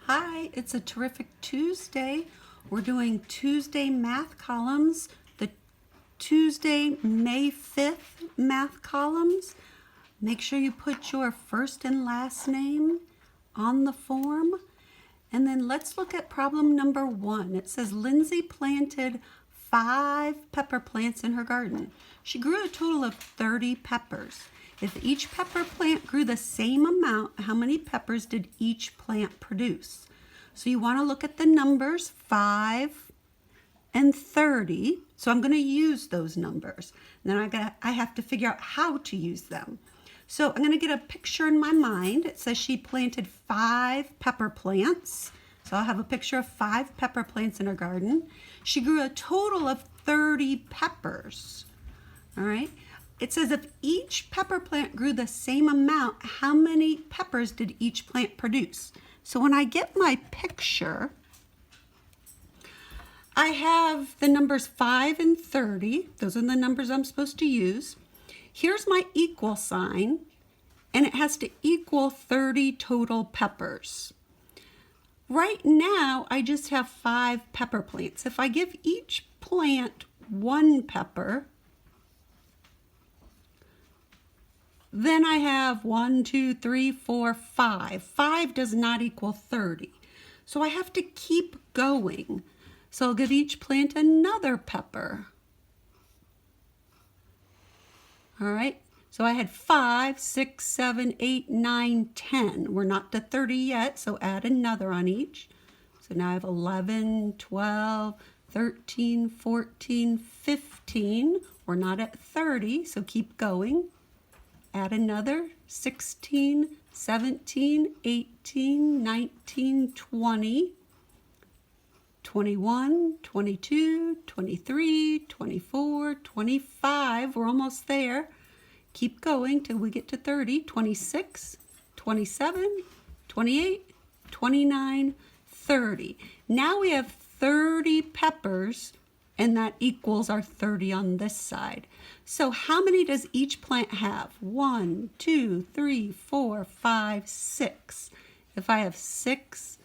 Hi, it's a terrific Tuesday. We're doing Tuesday math columns, the Tuesday, May 5th math columns. Make sure you put your first and last name on the form. And then let's look at problem number 1. It says Lindsay planted 5 pepper plants in her garden. She grew a total of 30 peppers. If each pepper plant grew the same amount, how many peppers did each plant produce? So you want to look at the numbers 5 and 30. So I'm going to use those numbers. And then I have to figure out how to use them. So I'm going to get a picture in my mind. It says she planted 5 pepper plants. So I'll have a picture of 5 pepper plants in her garden. She grew a total of 30 peppers. All right. It says if each pepper plant grew the same amount, how many peppers did each plant produce? So when I get my picture, I have the numbers 5 and 30. Those are the numbers I'm supposed to use. Here's my equal sign, and it has to equal 30 total peppers. Right now, I just have 5 pepper plants. If I give each plant 1 pepper, then I have 1, 2, 3, 4, 5. 5 does not equal 30. So I have to keep going. So I'll give each plant another pepper. All right, so I had 5, 6, 7, 8, 9, 10. We're not to 30 yet, so add another on each. So now I have 11, 12, 13, 14, 15. We're not at 30, so keep going. Add another 16, 17, 18, 19, 20, 21, 22, 23, 24, 25. We're almost there. Keep going till we get to 30, 26, 27, 28, 29, 30. Now we have 30 peppers, and that equals our 30 on this side. So how many does each plant have? 1, 2, 3, 4, 5, 6. If I have 6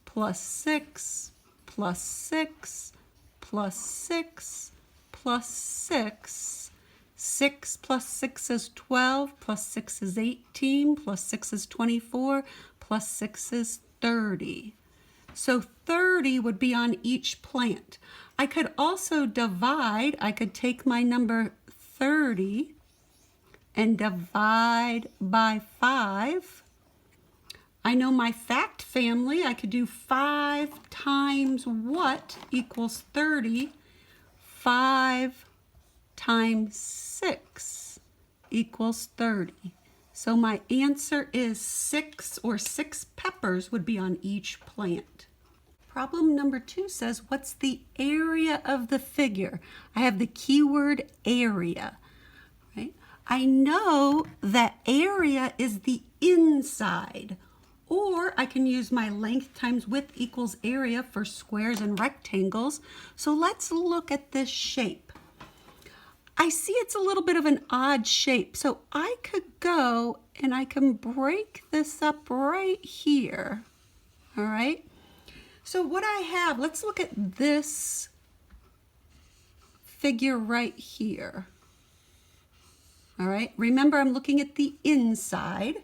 plus 6 plus 6 plus 6 plus 6, 6 plus 6 is 12, plus 6 is 18, plus 6 is 24, plus 6 is 30. So 30 would be on each plant. I could also divide. I could take my number 30 and divide by 5. I know my fact family. I could do 5 times what equals 30? 5 times 6 equals 30. So my answer is 6, or 6 peppers would be on each plant. Problem number 2 says, what's the area of the figure? I have the keyword area, right? I know that area is the inside, or I can use my length times width equals area for squares and rectangles. So let's look at this shape. I see it's a little bit of an odd shape, so I could go and I can break this up right here, all right? So what I have, let's look at this figure right here. All right, remember I'm looking at the inside,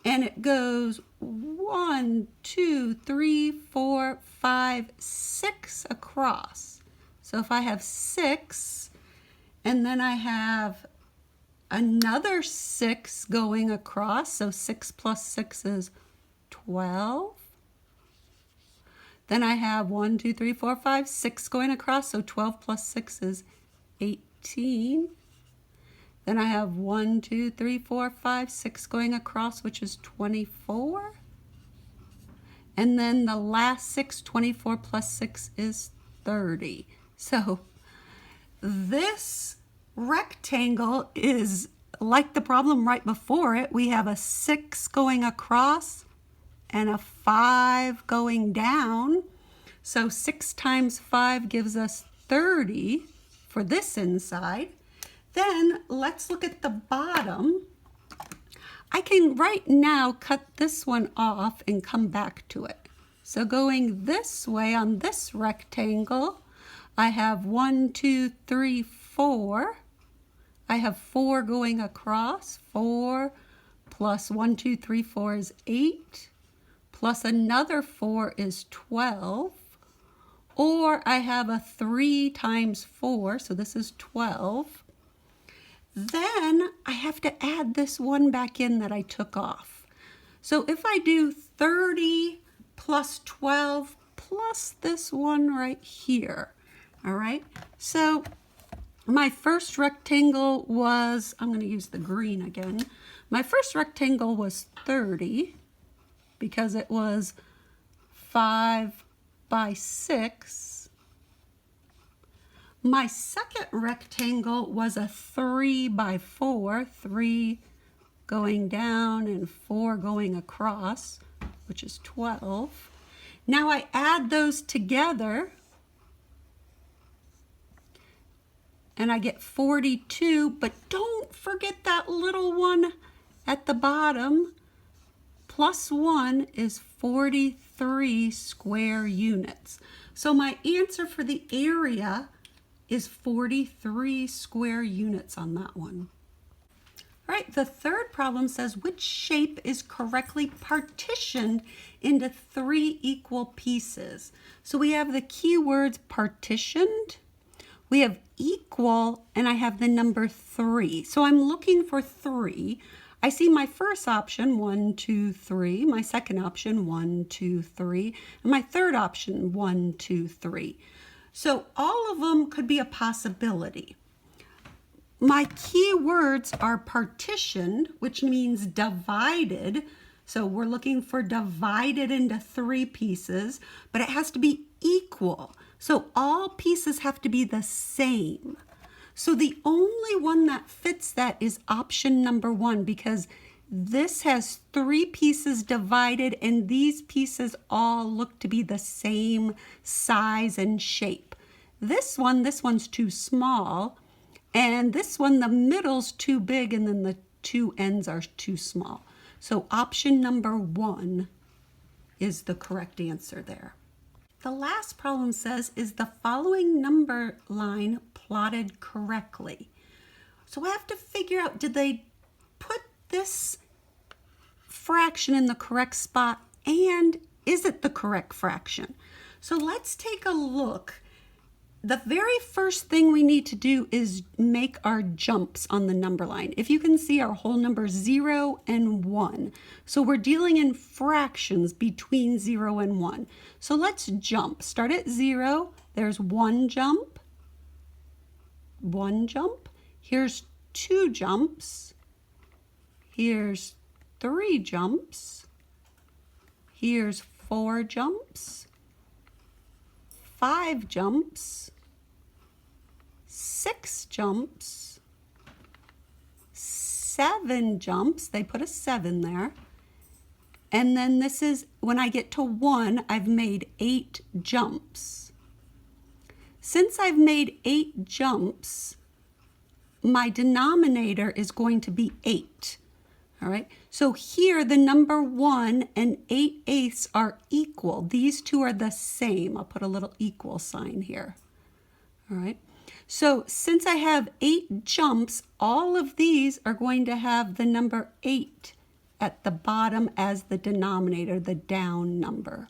and it goes 1, 2, 3, 4, 5, 6 across. So if I have 6, and then I have another 6 going across, so 6 plus 6 is 12. Then I have 1, 2, 3, 4, 5, 6 going across, so 12 plus 6 is 18. Then I have 1, 2, 3, 4, 5, 6 going across, which is 24. And then the last 6, 24 plus 6 is 30. So this rectangle is like the problem right before it. We have a 6 going across and a 5 going down. So 6 times 5 gives us 30 for this inside. Then let's look at the bottom. I can right now cut this one off and come back to it. So going this way on this rectangle, I have 1, 2, 3, 4. I have 4 going across. 4 plus 1, 2, 3, 4 is 8. Plus another 4 is 12. Or I have a 3 times 4, so this is 12. Then I have to add this one back in that I took off. So if I do 30 plus 12 plus this one right here, all right? So my first rectangle was, I'm going to use the green again. My first rectangle was 30 because it was 5 by 6. My second rectangle was a 3 by 4, 3 going down and 4 going across, which is 12. Now I add those together and I get 42, but don't forget that little one at the bottom. Plus 1 is 43 square units. So my answer for the area is 43 square units on that one. All right, the third problem says which shape is correctly partitioned into 3 equal pieces. So we have the keywords partitioned, we have equal, and I have the number 3. So I'm looking for 3. I see my first option, 1, 2, 3. My second option, 1, 2, 3. And my third option, 1, 2, 3. So all of them could be a possibility. My key words are partitioned, which means divided. So we're looking for divided into 3 pieces, but it has to be equal. So all pieces have to be the same. So the only one that fits that is option number 1, because this has 3 pieces divided and these pieces all look to be the same size and shape. This one's too small, and this one, the middle's too big, and then the 2 ends are too small. So option number 1 is the correct answer there. The last problem says, is the following number line plotted correctly? So I have to figure out, did they put this fraction in the correct spot, and is it the correct fraction? So let's take a look. The very first thing we need to do is make our jumps on the number line. If you can see, our whole number 0 and 1. So we're dealing in fractions between 0 and 1. So let's jump. Start at 0. There's 1 jump. 1 jump. Here's 2 jumps. Here's 3 jumps. Here's 4 jumps. 5 jumps. 6 jumps, 7 jumps, they put a 7 there, and then this is, when I get to 1, I've made 8 jumps. Since I've made 8 jumps, my denominator is going to be 8, all right? So here, the number 1 and 8/8 are equal. These two are the same. I'll put a little equal sign here, all right? So since I have 8 jumps, all of these are going to have the number 8 at the bottom as the denominator, the down number.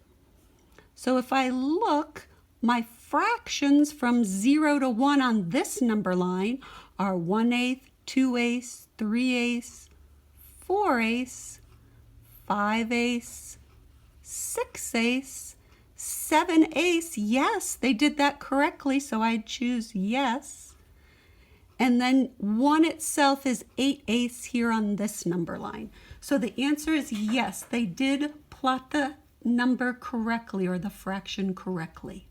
So if I look, my fractions from 0 to 1 on this number line are 1/8, 2/8, 3/8, 4/8, 5/8, 6/8, 7/8, yes, they did that correctly, so I'd choose yes. And then 1 itself is 8/8 here on this number line. So the answer is yes, they did plot the number correctly, or the fraction correctly.